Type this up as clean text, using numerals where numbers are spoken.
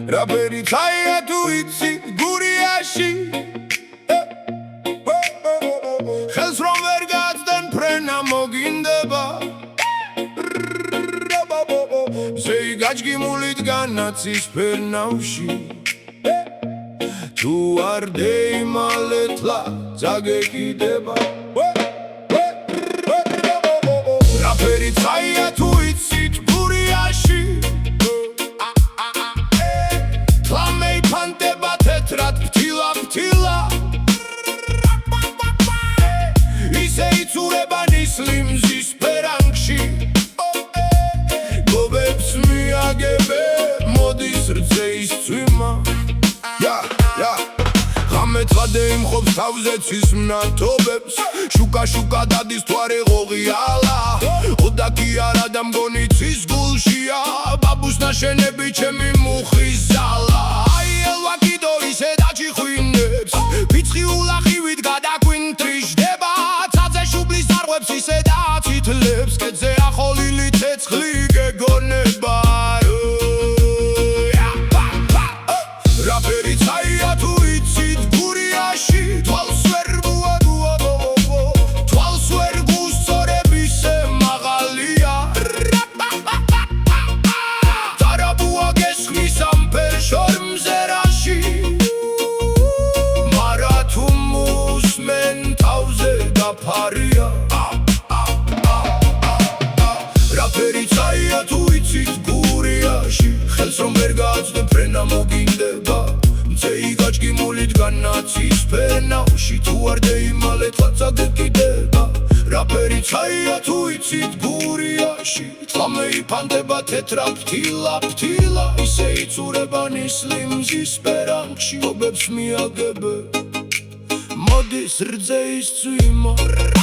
Raperi tsaia tu itzi guriashi Khels from ver gadzden prena mogindeba Zei gajgimulit ganatsis pernavshi Tu ar deimaletla zagekideba Raperi tsaia tu itzi guriashi Trat ptila Ise იცურება ნისლიმზის პერანგში გობებს მიაგებე მოდის რძეის წვიმა ღამეთვადე იმხობს თავზე ცის მნათობებს შუკა დადის თვარე ღოღიალა ოდაკი არა და მგონი ცის გულშია ბაბუს ნაშენები ჩემი მუხის ზალა Pitzchi ულახივით გადაგვინტრიჟდება ცაძე შუბლის არღვებს ისე და ცითლებს კედზე ახოლილი ცეცხლი გეგონება რაპერი ცაია თუ იცით გურიაში თვალს ვერ თვალს ვერ გუსწორებისე მაღალია დარაბუა გესხმის ამფერ შორმზე რაში Paria Raperi tsaia tu იცით გურიაში ხელს რომ ვერ გააცდებ ფრენა მოგინდება მცეი გაჭგიმულით განაცის ფენავში თუ არ დეიმალეთლა წაგეკიდება Raperi tsaia tu იცით გურიაში თლამე იფანდება თეთრა ფთილა ისე იცურება ნისლიმზის პერანგში გობებს მიაგებე მოდის რძეის წვიმა